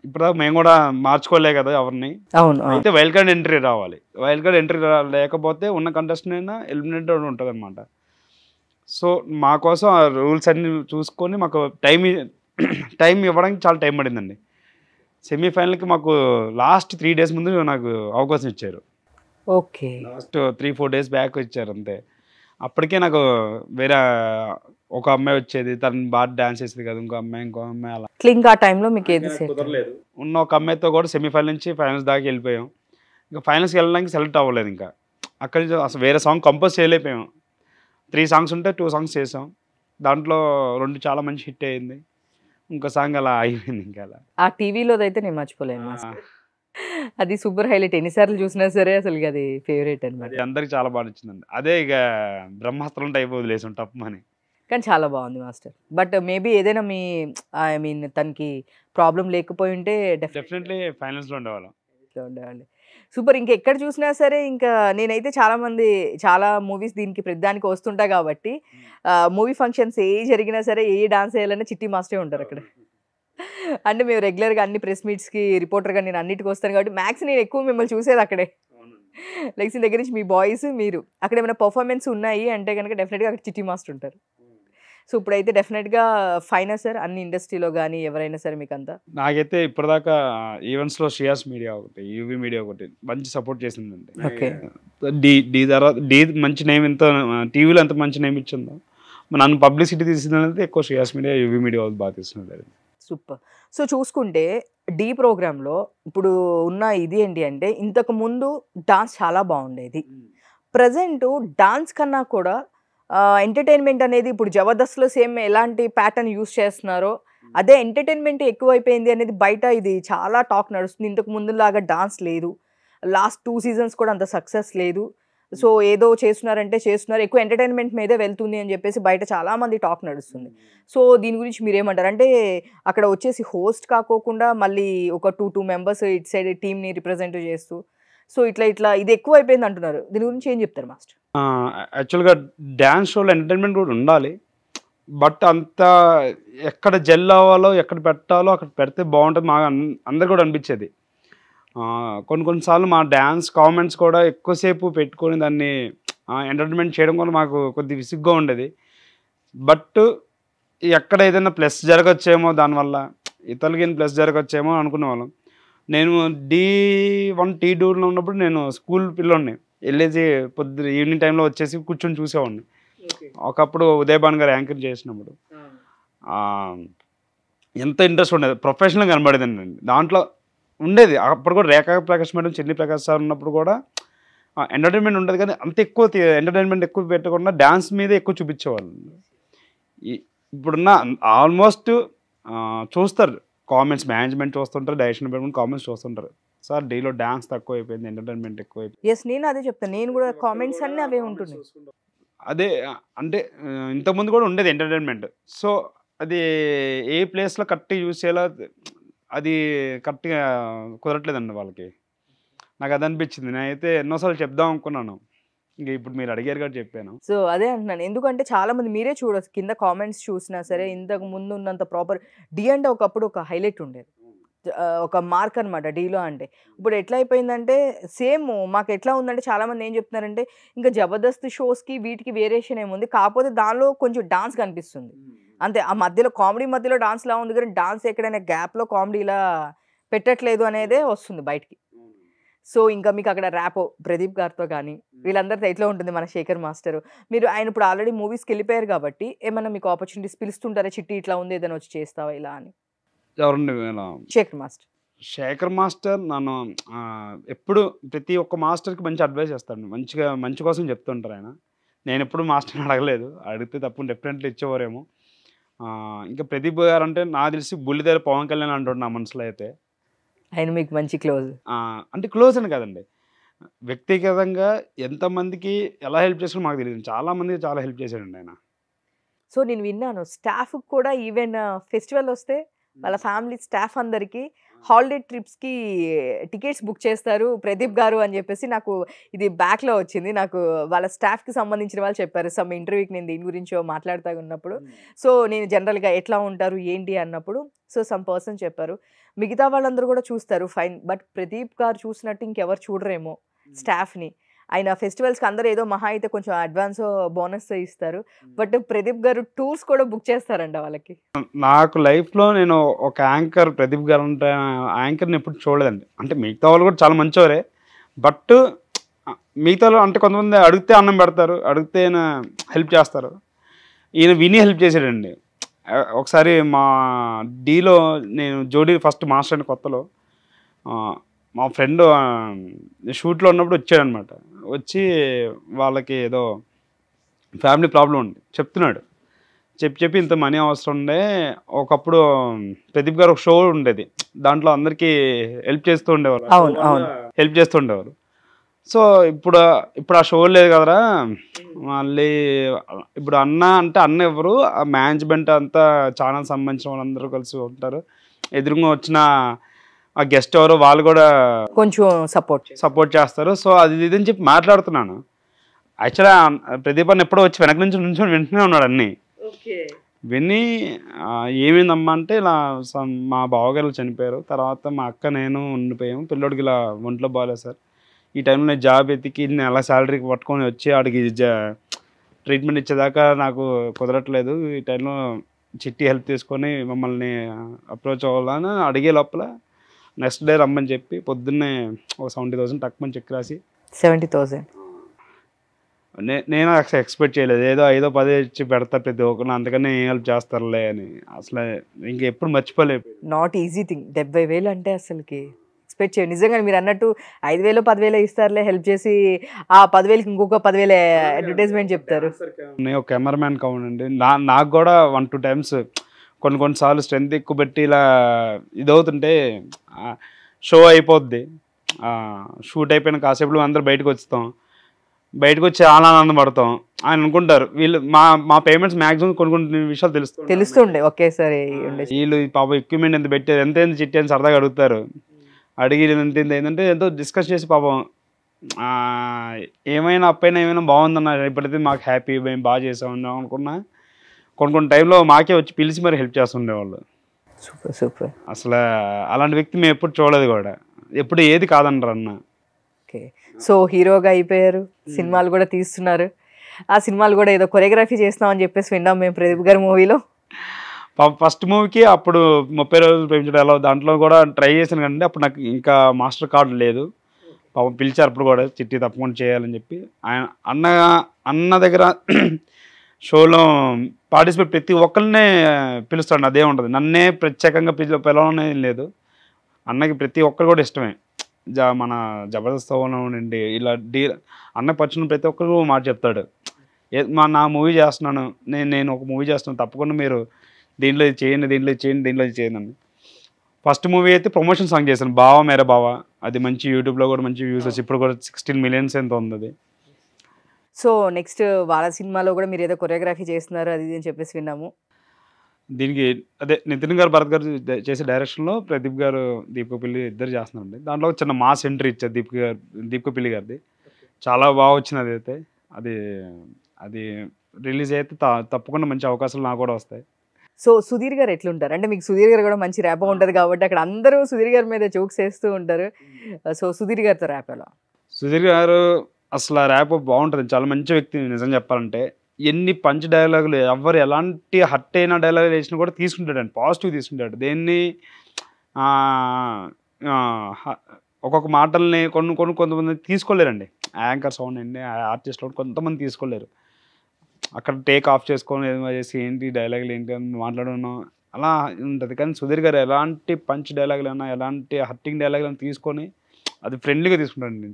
ఇప్పటిదాకా మేము కూడా మార్చుకోలే కదా ఎవరిని. అవును. అయితే వైల్డ్ కార్డ్ ఎంట్రీ రావాలి, వైల్డ్ కార్డ్ ఎంట్రీ లేకపోతే ఉన్న కంటెస్టెంట్ అయినా ఎలిమినేటెడ్ ఉంటుంది అనమాట. సో మా కోసం ఆ రూల్స్ అన్నీ చూసుకొని మాకు టైం ఇవ్వడానికి చాలా టైం పడిందండి. సెమీఫైనల్కి మాకు లాస్ట్ 3 days ముందు నాకు అవకాశం ఇచ్చారు. ఓకే. లాస్ట్ 3-4 days బ్యాక్ ఇచ్చారు అంతే. అప్పటికే నాకు వేరే ఒక అమ్మాయి వచ్చేది, తను బాగా డాన్స్ చేసేది కదా, ఇంకో అమ్మాయి అలా ఇంకా ఆ టైంలో మీకు ఏది సెట్ కుదరలేదు. ఉన్న ఒక అమ్మాయితో కూడా సెమీఫైనల్ నుంచి ఫైనల్స్ దాకా వెళ్ళిపోయాం. ఇంకా ఫైనల్స్కి వెళ్ళడానికి సెలెక్ట్ అవ్వలేదు. ఇంకా అక్కడి నుంచి అసలు వేరే సాంగ్ కంపోజ్ చేయలేకపోయాం. 3 songs ఉంటే 2 songs చేసాం. దాంట్లో 2 చాలా మంచి హిట్ అయ్యింది. ఇంకో సాంగ్ అలా అయిపోయింది. ఇంకా అలా ఆ టీవీలోదైతే నేను మర్చిపోలేను. అది సూపర్ హైలైట్. ఎన్నిసార్లు చూసినా సరే అసలు అది ఫేవరెట్ అనమాట. అది అందరికి చాలా బాగా నచ్చిందండి. అదే ఇక బ్రహ్మాస్త్రం టైప్ వదిలేసాం టప్మని. కానీ చాలా బాగుంది మాస్టర్. బట్ మేబీ ఏదైనా మీ ఐ మీన్ తనకి ప్రాబ్లం లేకపోయి ఉంటే డెఫినెట్లీ ఫైనల్స్లో ఉండేవాళ్ళం. ఉండేవాళ్ళు. సూపర్. ఇంకా ఎక్కడ చూసినా సరే ఇంకా నేనైతే చాలా మూవీస్ దీనికి ప్రతిదానికి వస్తుంటా కాబట్టి మూవీ ఫంక్షన్స్ ఏ జరిగినా సరే ఏ డాన్స్ వేయాలన్నా చిట్టి మాస్టరే ఉంటారు అక్కడ. అంటే మేము రెగ్యులర్గా అన్ని ప్రెస్ మీట్స్కి రిపోర్టర్గా నేను అన్నిటికి వస్తాను కాబట్టి మ్యాక్స్ నేను ఎక్కువ మిమ్మల్ని చూసేది అక్కడే. లెగ్స్ దగ్గర నుంచి మీ బాయ్స్ మీరు అక్కడ ఏమైనా పర్ఫార్మెన్స్ ఉన్నాయి అంటే కనుక డెఫినెట్గా అక్కడ చిట్టి మాస్టర్ ఉంటారు. సో ఇప్పుడైతే డెఫినెట్గా ఫైనా సార్ అన్ని ఇండస్ట్రీలో కానీ ఎవరైనా సరే మీకు అంతా? నాకైతే ఇప్పటిదాకా ఈవెంట్స్లో శ్రేయాస్ మీడియా ఒకటి, యూవీ మీడియా ఒకటి మంచి సపోర్ట్ చేసిందండి. ఓకే. డి తర్వాత డి మంచి నేమ్ ఎంత టీవీలో ఎంత మంచి నేమ్ ఇచ్చిందో నన్ను పబ్లిసిటీ తీసిందనేది ఎక్కువ శ్రేయాస్ మీడియా, యూవీ మీడియా వాళ్ళు బాగా తీస్తున్నారు. సూపర్. సో చూసుకుంటే డి ప్రోగ్రాంలో ఇప్పుడు ఉన్న ఇది ఏంటి అంటే ఇంతకు ముందు డాన్స్ చాలా బాగుండేది. ప్రజెంట్ డాన్స్ కన్నా కూడా ఎంటర్టైన్మెంట్ అనేది ఇప్పుడు జబర్దస్త్లో సేమ్ ఎలాంటి ప్యాటర్న్ యూస్ చేస్తున్నారో అదే ఎంటర్టైన్మెంట్ ఎక్కువైపోయింది అనేది బయట ఇది చాలా టాక్ నడుస్తుంది. ఇంతకు ముందులాగా డాన్స్ లేదు, లాస్ట్ 2 seasons కూడా అంత సక్సెస్ లేదు. సో ఏదో చేస్తున్నారు, ఎక్కువ ఎంటర్టైన్మెంట్ మీదే వెళ్తుంది అని చెప్పేసి బయట చాలామంది టాక్ నడుస్తుంది. సో దీని గురించి మీరేమంటారు? అంటే అక్కడ వచ్చేసి హోస్ట్ కాకోకుండా మళ్ళీ ఒక 2 members ఇటు సైడ్ టీమ్ని రిప్రజెంట్ చేస్తూ సో ఇట్లా ఇది ఎక్కువ అయిపోయింది అంటున్నారు. దీని గురించి ఏం చెప్తారు మాస్టర్? యాక్చువల్గా డ్యాన్స్ షోలో ఎంటర్టైన్మెంట్ కూడా ఉండాలి. బట్ అంత ఎక్కడ జెల్ అవ్వాలో ఎక్కడ పెట్టాలో అక్కడ పెడితే బాగుంటుంది మాకు అందరు కూడా అనిపించేది. కొన్నిసార్లు మా డ్యాన్స్ కామెంట్స్ కూడా ఎక్కువసేపు పెట్టుకొని దాన్ని ఎంటర్టైన్మెంట్ చేయడం కూడా మాకు కొద్ది విసుగ్గా ఉండేది. బట్ ఎక్కడ ఏదైనా ప్లస్ జరగచ్చేమో దానివల్ల ఇతరులకి ప్లస్ జరగచ్చేమో అనుకునే వాళ్ళం. నేను D1 T2లో ఉన్నప్పుడు నేను స్కూల్ పిల్లోడిని వెళ్ళేసి ఈవినింగ్ టైంలో వచ్చేసి కూర్చొని చూసేవాడిని. ఒకప్పుడు ఉదయభాన్ గారు యాంకర్ చేసినప్పుడు ఎంత ఇంట్రెస్ట్ ఉండేది, ప్రొఫెషనల్గా కనబడేదండి. దాంట్లో ఉండేది అప్పుడు కూడా రేఖా ప్రకాష్ మేడం, చెన్ని ప్రకాష్ సార్ ఉన్నప్పుడు కూడా ఎంటర్టైన్మెంట్ ఉండేది కానీ అంత ఎక్కువ ఎంటర్టైన్మెంట్ ఎక్కువ పెట్టకుండా డ్యాన్స్ మీద ఎక్కువ చూపించేవాళ్ళు. ఇప్పుడున్న ఆల్మోస్ట్ చూస్తారు కామెంట్స్, మేనేజ్మెంట్ చూస్తుంటారు, డైరెక్షన్ పెట్టుకుని కామెంట్స్ చూస్తుంటారు. సార్ డీలో డ్యాన్స్ తక్కువ అయిపోయింది, ఎంటర్టైన్మెంట్ ఎక్కువ అయిపోయింది. ఎస్, నేను అదే చెప్తాను. నేను కూడా కామెంట్స్ అన్నీ అవే ఉంటున్నాయి. అదే అంటే ఇంతకుముందు కూడా ఉండేది ఎంటర్టైన్మెంట్. సో అది ఏ ప్లేస్లో కరెక్ట్గా యూజ్ చేయాలో అది కరెక్ట్గా కుదరట్లేదండి వాళ్ళకి. నాకు అది అనిపించింది. నేనైతే ఎన్నోసార్లు చెప్దాం అనుకున్నాను, ఇంక ఇప్పుడు మీరు అడిగారు కాబట్టి చెప్పాను. సో అదే అంటున్నాను, ఎందుకంటే చాలా మంది మీరే చూడొచ్చు కింద కామెంట్స్ చూసినా సరే ఇంతకు ముందు ఉన్నంత ప్రాపర్ డి అంటే ఒకప్పుడు ఒక హైలైట్ ఉండేది, ఒక మార్క్ అనమాట డీలో అంటే. ఇప్పుడు ఎట్లా అయిపోయిందంటే సేమ్ మాకు ఎట్లా ఉందంటే చాలామంది ఏం చెప్తున్నారంటే ఇంకా జబర్దస్త్ షోస్కి వీటికి వేరియేషన్ ఏముంది, కాకపోతే దానిలో కొంచెం డాన్స్ కనిపిస్తుంది అంతే. ఆ మధ్యలో కామెడీ మధ్యలో డాన్స్ లా ఉంది కానీ డాన్స్ ఎక్కడైనా గ్యాప్లో కామెడీ ఇలా పెట్టట్లేదు అనేదే వస్తుంది బయటికి. సో ఇంకా మీకు అక్కడ ర్యాపో ప్రదీప్ గారితో కానీ వీళ్ళందరితో ఎట్లా ఉంటుంది మన శేఖర్ మాస్టర్? మీరు ఆయన ఇప్పుడు ఆల్రెడీ మూవీస్కి వెళ్ళిపోయారు కాబట్టి ఏమన్నా మీకు ఆపర్చునిటీస్ పిలుస్తుంటారా, చిట్టి ఇట్లా ఉంది ఏదైనా వచ్చి చేస్తావా ఇలా అని? ఎవరండి? శేఖర్ మాస్టర్. శేఖర్ మాస్టర్ నన్ను ఎప్పుడు ప్రతి ఒక్క మాస్టర్కి మంచి అడ్వైస్ చేస్తాను, మంచి కోసం చెప్తుంటారు ఆయన. నేను ఎప్పుడు మాస్టర్ని అడగలేదు, అడిగితే తప్పు డెఫినెట్లీ ఇచ్చేవారేమో. ఇంకా ప్రదీప్ గారు అంటే నాకు తెలిసి బుల్లితెర పవన్ కళ్యాణ్ అంటుండే నా మనసులో అయితే. ఆయన మీకు మంచి క్లోజ్ అంటే క్లోజ్ అని కదండి, వ్యక్తిగతంగా ఎంతమందికి ఎలా హెల్ప్ చేసాడో మాకు తెలియదు. చాలామందికి చాలా హెల్ప్ చేశాడండి ఆయన. సో నేను విన్నాను స్టాఫ్కి కూడా ఈవెన్ ఫెస్టివల్ వస్తే వాళ్ళ ఫ్యామిలీ స్టాఫ్ అందరికీ హాలిడే ట్రిప్స్కి టికెట్స్ బుక్ చేస్తారు ప్రదీప్ గారు అని చెప్పేసి నాకు ఇది బ్యాక్లో వచ్చింది. నాకు వాళ్ళ స్టాఫ్కి సంబంధించిన వాళ్ళు చెప్పారు సమ్ ఇంటర్వ్యూకి నేను దీని గురించి మాట్లాడుతూ ఉన్నప్పుడు. సో నేను జనరల్గా ఎట్లా ఉంటారు ఏంటి అన్నప్పుడు సో సమ్ పర్సన్ చెప్పారు మిగతా వాళ్ళందరూ కూడా చూస్తారు ఫైన్, బట్ ప్రదీప్ గారు చూసినట్టు ఇంకెవరు చూడరేమో స్టాఫ్ని ఆయన ఫెస్టివల్స్కి అందరూ ఏదో మహా అయితే కొంచెం అడ్వాన్స్ బోనస్ ఇస్తారు, బట్ ప్రదీప్ గారు టూర్స్ కూడా బుక్ చేస్తారంట వాళ్ళకి. నాకు లైఫ్లో నేను ఒక యాంకర్ ప్రదీప్ గారు అంటే యాంకర్ని ఎప్పుడు చూడలేదండి. అంటే మిగతా వాళ్ళు కూడా చాలా మంచివారే, బట్ మిగతా వాళ్ళు అంటే కొంతమంది అడిగితే అన్నం పెడతారు, అడిగితే హెల్ప్ చేస్తారు. ఈయన విని హెల్ప్ చేసాడండి. ఒకసారి మా డీలో నేను జోడీ ఫస్ట్ మాస్టర్ అయిన కొత్తలో మా ఫ్రెండ్ షూట్లో ఉన్నప్పుడు వచ్చాడనమాట. వచ్చి వాళ్ళకి ఏదో ఫ్యామిలీ ప్రాబ్లం ఉంది చెప్తున్నాడు. చెప్పి ఇంత మనీ అవసరం ఉండే. ఒకప్పుడు ప్రదీప్ గారు ఒక షో ఉండేది, దాంట్లో అందరికీ హెల్ప్ చేస్తూ ఉండేవారు, హెల్ప్ చేస్తూ ఉండేవారు. సో ఇప్పుడు ఆ షో లేదు కదరా, మళ్ళీ ఇప్పుడు అన్న అంటే అన్న ఎవరు, ఆ మేనేజ్మెంట్ అంతా ఛానల్ సంబంధించిన వాళ్ళందరూ కలిసి ఉంటారు. ఎదురుగా వచ్చిన ఆ గెస్ట్ ఎవరు వాళ్ళు కూడా కొంచెం సపోర్ట్ చేస్తారు. సో అది ఇదని చెప్పి మాట్లాడుతున్నాను. యాక్చువల్గా ప్రదీప్ అన్న ఎప్పుడో వచ్చి వెనక నుంచి వింటూనే ఉన్నాడు అన్నీ. విని ఏమైందమ్మా అంటే ఇలా మా బావగారు చనిపోయారు, తర్వాత మా అక్క నేను ఉండిపోయాము, పిల్లోడికి ఇలా ఒంట్లో బాగాలేదు సార్, ఈ టైంలో నేను జాబ్ ఎత్తికి నేను అలా శాలరీకి పట్టుకొని వచ్చి ఆడికి ట్రీట్మెంట్ ఇచ్చేదాకా నాకు కుదరట్లేదు, ఈ టైంలో చిట్టి హెల్ప్ తీసుకొని మమ్మల్ని అప్రోచ్ అవ్వాలని అడిగే లోపల నెక్స్ట్ డే రమ్మని చెప్పి పొద్దున్నే ఒక 70,000 తక్కువ చెక్ రాసి 70,000 నేను ఎక్స్పెక్ట్ చేయలేదు. ఏదో 5-10 ఇచ్చి పెడతా ప్రతి ఒక్కరు, అందుకని ఏం హెల్ప్ చేస్తారులే అని. అసలు ఇంకెప్పుడు మర్చిపోలేదు. Not easy thing. 70,000 అంటే అసలుకి ఎక్స్పెక్ట్ చేయండి. నిజంగా మీరు అన్నట్టు 5,000-10,000 ఇస్తారులే హెల్ప్ చేసి, ఆ 10,000కి ఇంకొక 10,000 అడ్వర్టైజ్మెంట్ చెప్తారు. నేను ఒక కెమెరామ్యాన్ కావునండి, నాకు కూడా 1-2 టైమ్స్ కొన్నిసార్లు స్ట్రెంత్ ఎక్కువ పెట్టి ఇలా ఇదవుతుంటే షో అయిపోద్ది, షూట్ అయిపోయిన కాసేపులో అందరూ బయటకు బయటకు వచ్చి ఆనందం పడతాం. ఆయన అనుకుంటారు వీళ్ళు మా పేమెంట్స్ మ్యాక్సిమం కొన్ని విషయాలు తెలుస్తుండే ఒకేసారి. వీళ్ళు పాప ఎక్విప్మెంట్ ఎంత పెట్టారు, ఎంత చిట్టి అని సరదాగా అడుగుతారు. అడిగి ఎంత ఏంటంటే ఎంతో డిస్కస్ చేసి పాపం ఏమైనా అప్పైనా ఏమైనా బాగుందన్న, ఇప్పుడైతే మాకు హ్యాపీ, మేము బాగా చేసామని అనుకున్నా. కొన్ని టైంలో మాకే వచ్చి పిలిచి మరి హెల్ప్ చేస్తుండేవాళ్ళు. సూపర్. అసలు అలాంటి వ్యక్తి మేము ఎప్పుడు చూడలేదు కూడా, ఎప్పుడు ఏది కాదనరు అన్న. ఓకే, సో హీరోగా అయిపోయారు, సినిమాలు కూడా తీస్తున్నారు. ఆ సినిమాలు కూడా ఏదో కొరియోగ్రఫీ చేస్తున్నామని చెప్పేసి విన్నాం మేము ప్రదీప్ గారి మూవీలో. ఫస్ట్ మూవీకి అప్పుడు 30 రోజులు ప్రేమించడం ఎలా దాంట్లో కూడా ట్రై చేశాను కానీ అప్పుడు నాకు ఇంకా మాస్టర్ కార్డు లేదు. పాపం పిలిచారు అప్పుడు కూడా, చిట్టి తప్పకుండా చేయాలని చెప్పి. ఆయన అన్న దగ్గర షోలో పార్టిసిపేట్ ప్రతి ఒక్కరినే పిలుస్తాడు, అదే ఉంటుంది. నన్నే ప్రత్యేకంగా పిలవనే లేదు. అన్నకి ప్రతి ఒక్కరు కూడా ఇష్టమే. మన జబర్దస్త్ నుండి ఇలా అన్న పరిచిన ప్రతి ఒక్కరు మాట చెప్తాడు, నా మూవీ చేస్తున్నాను, నేను ఒక మూవీ చేస్తున్నాను, తప్పకుండా మీరు దీంట్లో ఇది చేయండి, దీంట్లో ఇది చేయండి అని. ఫస్ట్ మూవీ అయితే ప్రమోషన్ సాంగ్ చేశాను, బావా మేరా బావా. అది మంచి యూట్యూబ్లో కూడా మంచి వ్యూస్ వచ్చి ఇప్పుడు కూడా 16 million ఎంత ఉంది అది. సో నెక్స్ట్ వాళ్ళ సినిమాలో కూడా మీరు ఏదో కొరియోగ్రఫీ చేస్తున్నారు అది అని చెప్పేసి విన్నాము. దీనికి అదే నితిన్ గారు, భరత్ గారు చేసే డైరెక్షన్లో ప్రదీప్ గారు, దీపిక పిల్లి ఇద్దరు చేస్తున్నారండి. దాంట్లో చిన్న మాస్ ఎంట్రీ ఇచ్చారు దీపిక పిల్లి గారిది. చాలా బాగా వచ్చింది. అది అయితే అది రిలీజ్ అయితే తప్పకుండా మంచి అవకాశాలు నాకు కూడా వస్తాయి. సో సుధీర్ గారు ఎట్లుంటారు అంటే, మీకు సుధీర్ గారు కూడా మంచి ర్యాప్ ఉంటుంది కాబట్టి అక్కడ అందరూ సుధీర్ గారి మీద జోక్స్ వేస్తూ ఉంటారు. సో సుధీర్ గారితో ర్యాప్ ఎలా? సుధీర్ గారు అసలు ర్యాప్ బాగుంటుంది, చాలా మంచి వ్యక్తి. నిజం చెప్పాలంటే ఎన్ని పంచ్ డైలాగులు, ఎవరు ఎలాంటి హర్ట్ అయిన డైలాగులు వేసినా కూడా తీసుకుంటాడు, పాజిటివ్ తీసుకుంటాడు. దేన్ని ఒక్కొక్క మాటల్ని కొంతమంది తీసుకోలేరండి. యాంకర్ సౌండ్ అండి, ఆర్టిస్ట్లో కొంతమంది తీసుకోలేరు. అక్కడ టేక్ ఆఫ్ చేసుకొని ఏదో చేసి ఏంటి డైలాగులు ఏంటి అని మాట్లాడడం అలా ఉంటుంది. కానీ సుధీర్ గారు ఎలాంటి పంచ్ డైలాగులు అయినా, ఎలాంటి హర్టింగ్ డైలాగులు తీసుకొని అది ఫ్రెండ్లీగా తీసుకుంటాడండి,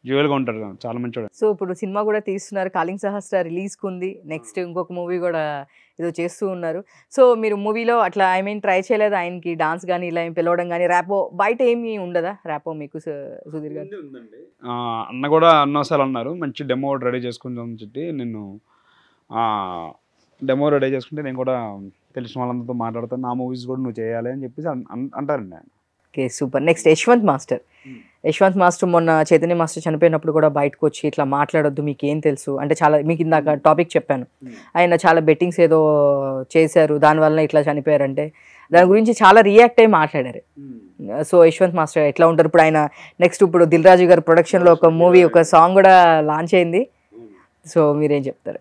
జ్యువెల్గా ఉంటాడు, చాలా మంచివాడు. సో ఇప్పుడు సినిమా కూడా తీస్తున్నారు, కాలింగ్ సహస్ర రిలీజ్కి ఉంది, నెక్స్ట్ ఇంకొక మూవీ కూడా ఏదో చేస్తూ uన్నారు. సో మీరు మూవీలో అట్లా ట్రై చేయలేదు ఆయనకి డాన్స్ కానీ ఇలా ఏం పిలవడం కానీ, ర్యాపో బయట ఏమీ ఉండదా ర్యాపో మీకు సుధీర్ గారు? అన్న కూడా అన్నోసార్లు అన్నారు మంచి డెమో రెడీ చేసుకుందాం చెప్పి. నేను డెమో రెడీ చేసుకుంటే నేను కూడా తెలిసిన వాళ్ళందరితో మాట్లాడతాను, నా మూవీస్ కూడా నువ్వు చేయాలి అని చెప్పేసి అంటారండి ఆయన. Okay, super. Next Yashwant master మొన్న చైతన్య మాస్టర్ చనిపోయినప్పుడు కూడా బయటకు వచ్చి ఇట్లా మాట్లాడొద్దు, మీకు ఏం తెలుసు అంటే, చాలా మీకు ఇందాక టాపిక్ చెప్పాను, ఆయన చాలా బెట్టింగ్స్ ఏదో చేశారు దానివల్ల ఇట్లా చనిపోయారంటే దాని గురించి చాలా రియాక్ట్ అయ్యి మాట్లాడారు. సో యశ్వంత్ మాస్టర్ ఎట్లా ఉంటారు ఇప్పుడు? ఆయన నెక్స్ట్ ఇప్పుడు దిల్ రాజు గారి ప్రొడక్షన్లో ఒక మూవీ, ఒక సాంగ్ కూడా లాంచ్ అయింది. సో మీరేం చెప్తారు?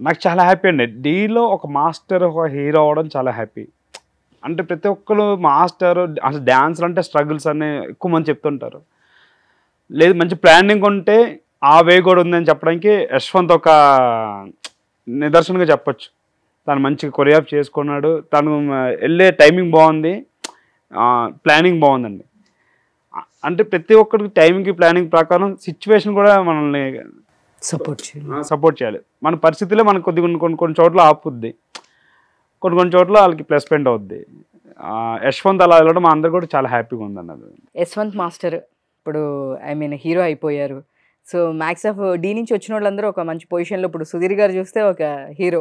నాకు చాలా హ్యాపీ అండి. డీలో ఒక మాస్టర్ ఒక హీరో అవ్వడం చాలా హ్యాపీ. అంటే ప్రతి ఒక్కరు మాస్టర్ అసలు డ్యాన్స్లు అంటే స్ట్రగుల్స్ అని ఎక్కువ మంది చెప్తుంటారు. లేదు మంచి ప్లానింగ్ ఉంటే ఆ వే కూడా ఉందని చెప్పడానికి యశ్వంత్ ఒక నిదర్శనంగా చెప్పచ్చు. తను మంచిగా కొరియాఫ్ చేసుకున్నాడు, తను వెళ్ళే టైమింగ్ బాగుంది, ప్లానింగ్ బాగుందండి. అంటే ప్రతి ఒక్కరికి టైమింగ్కి ప్లానింగ్ ప్రకారం సిచ్యువేషన్ కూడా మనల్ని సపోర్ట్ చేయాలి. మన పరిస్థితుల్లో మనకు కొన్ని చోట్ల ఆపుద్ది, కొన్ని చోట్ల వాళ్ళకి ప్లస్ పాయింట్ అవుద్ది. యశ్వంత్ అలా వెళ్ళడం మా అందరు కూడా చాలా హ్యాపీగా ఉందండి. అది యశ్వంత్ మాస్టర్ ఇప్పుడు హీరో అయిపోయారు. సో మ్యాక్స్ ఆఫ్ డీ నుంచి వచ్చిన వాళ్ళందరూ ఒక మంచి పొజిషన్లో, ఇప్పుడు సుధీర్ గారు చూస్తే ఒక హీరో,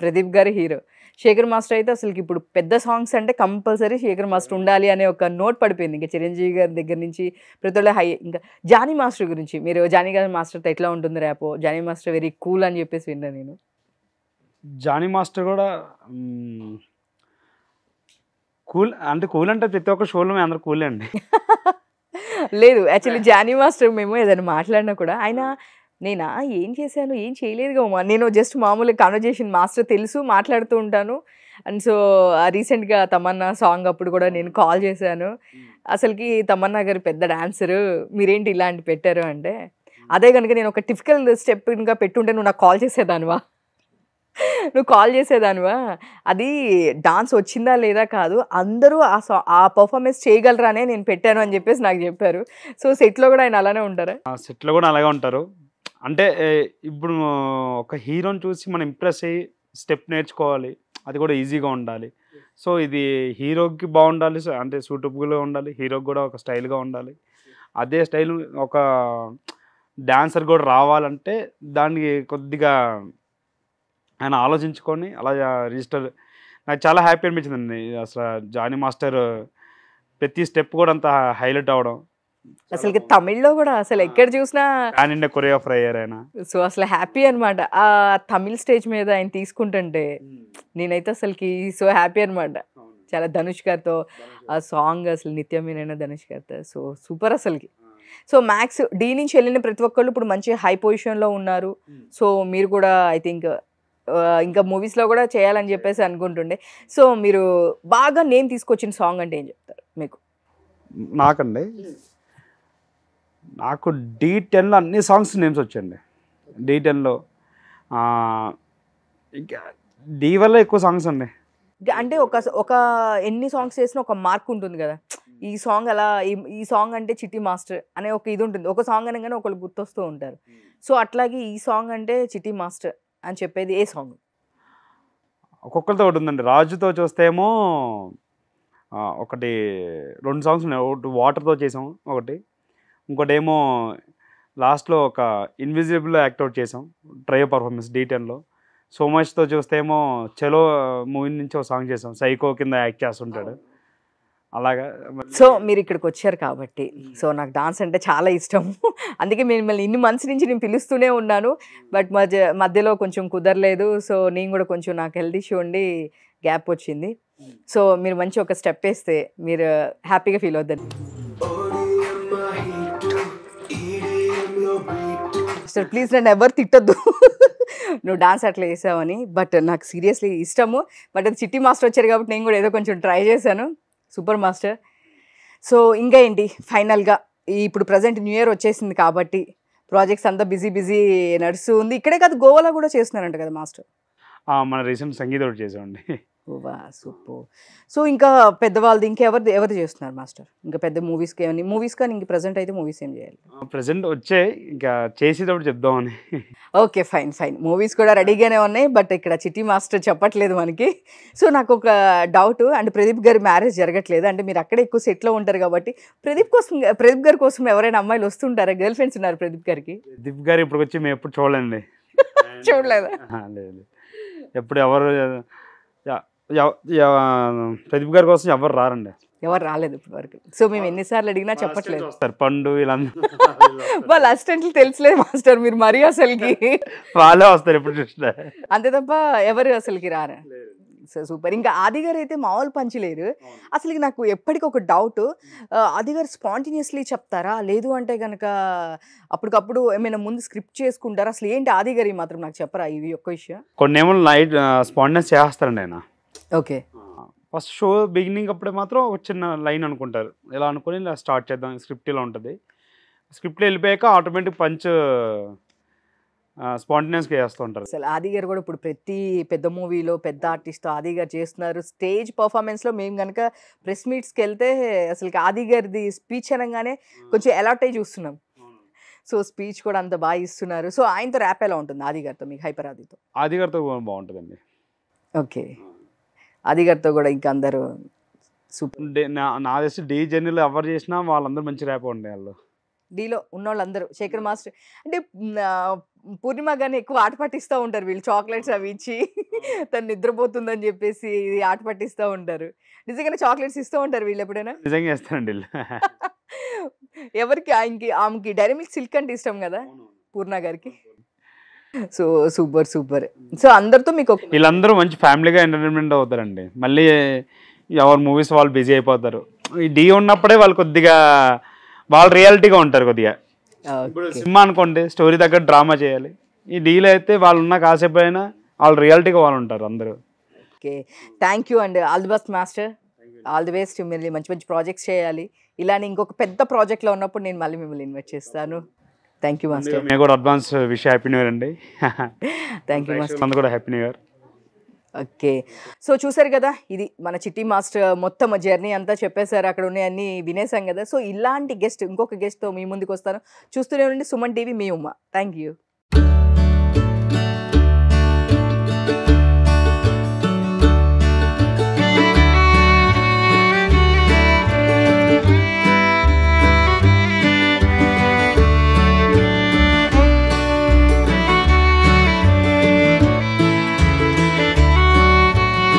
ప్రదీప్ గారు హీరో, శేఖర్ మాస్టర్ అయితే అసలు ఇప్పుడు పెద్ద సాంగ్స్ అంటే కంపల్సరీ శేఖర్ మాస్టర్ ఉండాలి అనే ఒక నోట్ పడిపోయింది. ఇంకా చిరంజీవి గారి దగ్గర నుంచి ప్రతి ఒళ్ళ హై. ఇంకా జానీ మాస్టర్ గురించి మీరు, జానీ గారి మాస్టర్తో ఎట్లా ఉంటుంది ర్యాపో? జానీ మాస్టర్ వెరీ కూల్ అని చెప్పేసి విన్నా నేను. జానీ మాస్టర్ కూడా కూల్ అంటే ప్రతి ఒక్క షోలో మేము అందరూ కూలే అండి. లేదు యాక్చువల్లీ జానీ మాస్టర్ మేము ఏదైనా మాట్లాడినా కూడా ఆయన నేనా ఏం చేశాను ఏం చేయలేదుగా ఉమా, నేను జస్ట్ మామూలుగా కాన్వర్జేషన్ మాస్టర్ తెలుసు మాట్లాడుతూ ఉంటాను. అండ్ సో రీసెంట్గా తమన్నా సాంగ్ అప్పుడు కూడా నేను కాల్ చేశాను. అసలుకి తమన్నా గారు పెద్ద డాన్సరు, మీరేంటి ఇలాంటి పెట్టారు అంటే, అదే కనుక నేను ఒక టిపికల్ స్టెప్ ఇంకా పెట్టుంటే నువ్వు నాకు కాల్ చేసేదానివా, అది డాన్స్ వచ్చిందా లేదా కాదు, అందరూ ఆ పర్ఫార్మెన్స్ చేయగలరానే నేను పెట్టాను అని చెప్పేసి నాకు చెప్పారు. సో సెట్లో కూడా ఆయన అలానే ఉంటారా? సెట్లో కూడా అలాగే ఉంటారు. అంటే ఇప్పుడు ఒక హీరోని చూసి మనం ఇంప్రెస్ అయ్యి స్టెప్ నేర్చుకోవాలి, అది కూడా ఈజీగా ఉండాలి. సో ఇది హీరోకి బాగుండాలి, అంటే సూటబుల్గా ఉండాలి, హీరోకి కూడా ఒక స్టైల్గా ఉండాలి. అదే స్టైల్ ఒక డాన్సర్ కూడా రావాలంటే దానికి కొద్దిగా ఆయన ఆలోచించుకొని అలా రిజిస్టర్. నాకు చాలా హ్యాపీ అనిపించిందండి అసలు జానీ మాస్టర్ ప్రతి స్టెప్ కూడా అంత హైలైట్ అవడం. అసలుకి తమిళ్లో కూడా అసలు ఎక్కడ చూసినా ఆయన కొరియోగ్రాఫర్ అయ్యారు ఆయన. సో అసలు హ్యాపీ అనమాట ఆ తమిళ్ స్టేజ్ మీద ఆయన తీసుకుంటుంటే. నేనైతే అసలుకి సో హ్యాపీ అనమాట. చాలా ధనుష్ గారితో ఆ సాంగ్ అసలు నిత్యమేనైనా ధనుష్ గారితో సో సూపర్ అసలుకి. సో మ్యాక్స్ డీ నుంచి వెళ్ళిన ప్రతి ఒక్కళ్ళు ఇప్పుడు మంచి హై పొజిషన్లో ఉన్నారు. సో మీరు కూడా ఐ థింక్ ఇంకా మూవీస్లో కూడా చేయాలని చెప్పేసి అనుకుంటుండే. సో మీరు బాగా నేమ్ తీసుకొచ్చిన సాంగ్ అంటే ఏం చెప్తారు మీకు? నాకండి నాకు D10లో అన్ని సాంగ్స్ నేమ్స్ వచ్చండి. D10లో ఇంకా D వల్ల ఎక్కువ సాంగ్స్ అండి. అంటే ఒక ఎన్ని సాంగ్స్ చేసినా ఒక మార్క్ ఉంటుంది కదా, ఈ సాంగ్ అలా ఈ సాంగ్ అంటే చిట్టి మాస్టర్ అనే ఒక ఇది ఉంటుంది. ఒక సాంగ్ అనగానే ఒకళ్ళు గుర్తొస్తూ ఉంటారు. సో అట్లాగే ఈ సాంగ్ అంటే చిట్టి మాస్టర్ అని చెప్పేది ఏ సాంగ్? ఒక్కొక్కరితో ఒకటి ఉందండి. రాజుతో చూస్తేమో ఒకటి 2 సాంగ్స్ ఉన్నాయి. ఒకటి వాటర్తో చేసాం, ఒకటి ఇంకోటి ఏమో లాస్ట్లో ఒక ఇన్విజిబుల్ యాక్ట్ అవుట్ చేసాం ట్రయో పర్ఫార్మెన్స్ D10లో. సో మచ్తో చూస్తే ఏమో చలో మూవీ నుంచి ఒక సాంగ్ చేసాం, సైకో కింద యాక్ట్ చేస్తుంటాడు అలాగా. సో మీరు ఇక్కడికి వచ్చారు కాబట్టి సో నాకు డాన్స్ అంటే చాలా ఇష్టం. అందుకే మిమ్మల్ని ఇన్ని మంత్స్ నుంచి నేను పిలుస్తూనే ఉన్నాను. బట్ మధ్యలో కొంచెం కుదరలేదు. సో నేను కూడా కొంచెం నాకు హెల్త్ ఇష్యూ ఉండి గ్యాప్ వచ్చింది. సో మీరు మంచి ఒక స్టెప్ వేస్తే మీరు హ్యాపీగా ఫీల్ అవుద్దండి. సార్ ప్లీజ్ నన్ను ఎవరు తిట్టొద్దు, నువ్వు డాన్స్ అట్లా వేసావని. బట్ నాకు సీరియస్లీ ఇష్టము. బట్ అది చిట్టి మాస్టర్ వచ్చారు కాబట్టి నేను కూడా ఏదో కొంచెం ట్రై చేశాను. Super master. సో ఇంకా ఏంటి ఫైనల్గా ఇప్పుడు ప్రజెంట్ న్యూ ఇయర్ వచ్చేసింది కాబట్టి ప్రాజెక్ట్స్ అంతా బిజీ నడుస్తూ ఉంది. ఇక్కడే కాదు గోవాలో కూడా చేస్తున్నారంట కదా మాస్టర్? మన రీసెంట్ సంగీత ఒకటి చేసామండి. వా సూపర్. సో ఇంకా పెద్దవాళ్ళది ఎవరు చేస్తున్నారు మాస్టర్? ఇంకా పెద్ద మూవీస్ కానీ ఇంక ప్రజెంట్ అయితే మూవీస్ ఏం చేయాలి? ప్రజెంట్ వచ్చే ఇంకా చేసేటప్పుడు చెప్దామని. Okay fine. మూవీస్ కూడా రెడీగానే ఉన్నాయి. బట్ ఇక్కడ చిట్టి మాస్టర్ చెప్పట్లేదు మనకి. సో నాకు ఒక డౌట్, అంటే ప్రదీప్ గారి మ్యారేజ్ జరగట్లేదు, అంటే మీరు అక్కడే ఎక్కువ సెట్లో ఉంటారు కాబట్టి ప్రదీప్ గారి కోసం ఎవరైనా అమ్మాయిలు వస్తుంటారా? గర్ల్ ఫ్రెండ్స్ ఉన్నారు ప్రదీప్ గారికి? ప్రదీప్ గారు ఇప్పుడు వచ్చి మేము ఎప్పుడు చూడలేండి. చూడలేదా? లేదు, ఎప్పుడు ఎవరు ప్రదీప్ గారి కోసం ఎవరు రారండి. ఎవరు రాలేదు ఇప్పటి వరకు. సో మేము ఎన్నిసార్లు అడిగినా చెప్పట్లేదు. పండు ఇలా వాళ్ళ అసిస్టెంట్లు తెలుసులేదు మాస్టర్, మీరు మరీ అసలుకి వాళ్ళే వస్తారు ఎప్పుడు చూస్తే, అంతే తప్ప ఎవరు అసలుకి రారా? సూపర్. ఇంకా ఆది గారు అయితే మామూలు పంచలేరు. అసలు ఇక నాకు ఎప్పటికీ ఒక డౌట్, ఆది గారు స్పాంటేనియస్లీ చెప్తారా, లేదు అంటే కనుక అప్పటికప్పుడు ఏమైనా ముందు స్క్రిప్ట్ చేసుకుంటారా, అసలు ఏంటి ఆది గారు మాత్రం నాకు చెప్పరా ఇవి ఒక్క విషయం? కొన్ని ఏమో నైట్ స్పాంటేనియస్ చేస్తారండి ఆయన. ఓకే. ఫస్ట్ షో బిగినింగ్ అప్పుడే మాత్రం ఒక చిన్న లైన్ అనుకుంటారు, ఇలా అనుకుని ఇలా స్టార్ట్ చేద్దాం, స్క్రిప్ట్ ఇలా ఉంటుంది. స్క్రిప్ట్లో వెళ్ళిపోయాక ఆటోమేటిక్ పంచ్ స్పాంటేనియస్గా చేస్తూ ఉంటారు. అసలు ఆది గారు కూడా ఇప్పుడు ప్రతి పెద్ద మూవీలో పెద్ద ఆర్టిస్ట్ ఆది గారు చేస్తున్నారు. స్టేజ్ పర్ఫార్మెన్స్లో మేము కనుక ప్రెస్ మీట్స్కి వెళ్తే అసలు ఆది గారిది స్పీచ్ అనగానే కొంచెం అలర్ట్ అయి చూస్తున్నాం. సో స్పీచ్ కూడా అంత బాగా ఇస్తున్నారు. సో ఆయనతో ర్యాప్ ఎలా ఉంటుంది ఆది గారితో, మీకు హైపర్ ఆదితో? ఆది గారితో బాగుంటుందండి. ఓకే. ఆది గారితో కూడా ఇంకా అందరూ సూపర్. నా తెలిసి డీ జర్నీలో ఎవరు చేసినా వాళ్ళందరూ మంచి ర్యాప్ ఉండే వాళ్ళు. డీలో ఉన్నోళ్ళందరూ శేఖర్ మాస్టర్ అంటే పూర్ణిమ గారిని ఎక్కువ ఆట పట్టిస్తూ ఉంటారు వీళ్ళు, చాక్లెట్స్ అవి ఇచ్చి తను నిద్రపోతుందని చెప్పేసి ఇది ఆట పట్టిస్తూ ఉంటారు. నిజంగానే చాక్లెట్స్ ఇస్తూ ఉంటారు వీళ్ళు ఎప్పుడైనా? నిజంగా చేస్తారండి వీళ్ళు. ఎవరికి? ఆమెకి డైరీ మిల్క్ సిల్క్ అంటే ఇష్టం కదా పూర్ణ గారికి. So super super. సో అందరితో మీకు వీళ్ళందరూ మంచి ఫ్యామిలీగా ఎంటర్టైన్మెంట్ అవుతారండి. మళ్ళీ ఎవరు మూవీస్ వాళ్ళు బిజీ అయిపోతారు. ఈ డీ ఉన్నప్పుడే వాళ్ళు కొద్దిగా వాళ్ళు రియాలిటీగా ఉంటారు కొద్దిగా. ఇప్పుడు సినిమా అనుకోండి స్టోరీ దగ్గర డ్రామా చేయాలి, ఈ డీలో అయితే వాళ్ళు ఉన్న కాసేపు అయినా వాళ్ళు రియాలిటీగా వాళ్ళు ఉంటారు అందరూ. Okay. Thank you and all the best master, all the best. మీరు మంచి మంచి ప్రాజెక్ట్స్ చేయాలి. ఇలానే ఇంకొక పెద్ద ప్రాజెక్ట్లో ఉన్నప్పుడు నేను మళ్ళీ మిమ్మల్ని ఇన్వైట్ చేస్తాను. Thank you master. మేము కూడా advance wish happy new year అండి. Thank you master. అందరూ కూడా happy new year. Okay. So చూసారు కదా, ఇది మన చిట్టి మాస్టర్ మొత్తం జర్నీ అంతా చెప్పేశారు, అక్కడ ఉన్నాయన్నీ వినేసాం కదా. సో ఇలాంటి గెస్ట్ ఇంకొక గెస్ట్తో మీ ముందుకు వస్తాను. చూస్తూనే ఉండండి సుమన్ టీవీ, మీ ఉమ్మ. Thank you.